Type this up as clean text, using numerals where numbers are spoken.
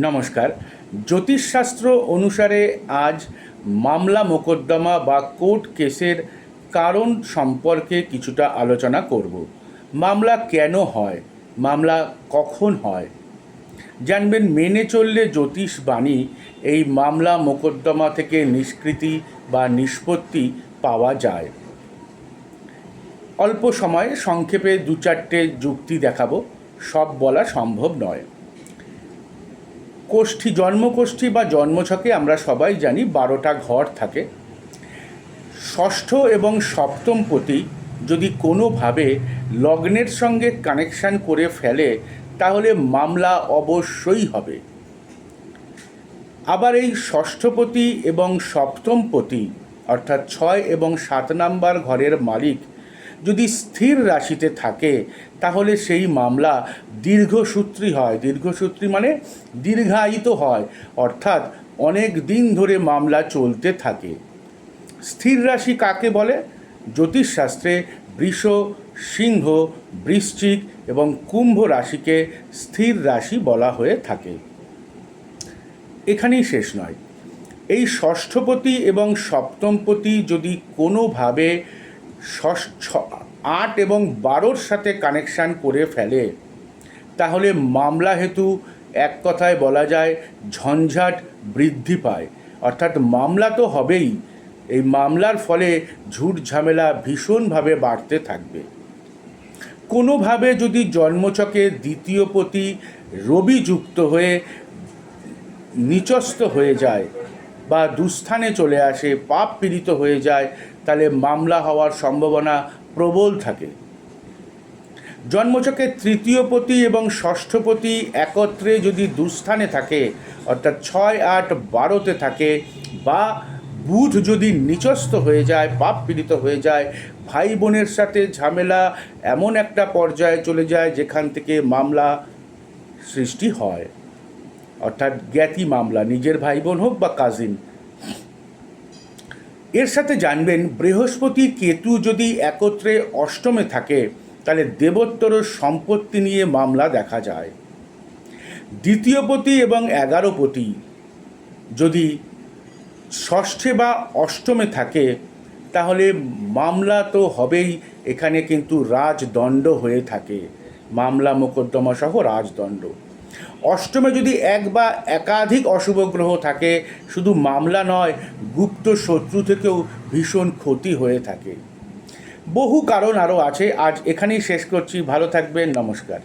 নমস্কার। জ্যোতিষশাস্ত্র অনুসারে আজ মামলা মোকদ্দমা বা কোর্ট কেসের কারণ সম্পর্কে কিছুটা আলোচনা করব। মামলা কেন হয়, মামলা কখন হয় জানবেন। মেনে চললে জ্যোতিষ বাণী এই মামলা মোকদ্দমা থেকে নিষ্কৃতি বা নিষ্পত্তি পাওয়া যায়। অল্প সময়ে সংক্ষেপে দু চারটে যুক্তি দেখাবো, সব বলা সম্ভব নয়। কোষ্ঠী, জন্মকোষ্ঠী বা জন্মছকে আমরা সবাই জানি 12টা ঘর থাকে। ষষ্ঠ এবং সপ্তম পতি যদি কোনোভাবে লগ্নের সঙ্গে কানেকশান করে ফেলে তাহলে মামলা অবশ্যই হবে। আবার এই ষষ্ঠপতি এবং সপ্তমপতি অর্থাৎ 6 এবং 7 নাম্বার ঘরের মালিক যদি স্থির রাশিতে থাকে তাহলে সেই মামলা দীর্ঘসূত্রী হয়। দীর্ঘসূত্রী মানে দীর্ঘায়িত হয়, অর্থাৎ অনেক দিন ধরে মামলা চলতে থাকে। স্থির রাশি কাকে বলে? জ্যোতিষশাস্ত্রে বৃষ, সিংহ, বৃশ্চিক এবং কুম্ভ রাশিকে স্থির রাশি বলা হয়ে থাকে। এখানেই শেষ নয়, এই ষষ্ঠপতি এবং সপ্তমপতি যদি কোনোভাবে 8 এবং 12-র সাথে কানেকশান করে ফেলে তাহলে মামলা হেতু এক কথায় বলা যায় ঝঞ্ঝাট বৃদ্ধি পায়। অর্থাৎ মামলা তো হবেই, এই মামলার ফলে ঝুট ঝামেলা ভীষণভাবে বাড়তে থাকবে। কোনোভাবে যদি জন্মছকে দ্বিতীয় পতি রবি যুক্ত হয়ে নিচস্থ হয়ে যায় বা দুস্থানে চলে আসে, পাপ পীড়িত হয়ে যায়, তাহলে মামলা হওয়ার সম্ভাবনা প্রবল থাকে। জন্মছকে তৃতীয় পতি এবং ষষ্ঠপতি একত্রে যদি দুস্থানে থাকে অর্থাৎ 6, 8, 12-তে থাকে, বা বুধ যদি নিচস্থ হয়ে যায়, পাপ পীড়িত হয়ে যায়, ভাই বোনের সাথে ঝামেলা এমন একটা পর্যায়ে চলে যায় যেখান থেকে মামলা সৃষ্টি হয়, অর্থাৎ জ্ঞাতি মামলা, নিজের ভাই বোন হোক বা কাজিন। এর সাথে জানবেন বৃহস্পতি কেতু যদি একত্রে অষ্টমে থাকে তাহলে দেবোত্তর সম্পত্তি নিয়ে মামলা দেখা যায়। দ্বিতীয় পতি এবং 11 পতি যদি ষষ্ঠে বা অষ্টমে থাকে তাহলে মামলা তো হবেই, এখানে কিন্তু রাজদণ্ড হয়ে থাকে, মামলা মোকদ্দমা সহ রাজদণ্ড। অষ্টমে যদি এক বা একাধিক অশুভ গ্রহ থাকে শুধু মামলা নয়, গুপ্ত শত্রু থেকেও ভীষণ ক্ষতি হয়ে থাকে। বহু কারণ আরও আছে, আজ এখানেই শেষ করছি। ভালো থাকবেন, নমস্কার।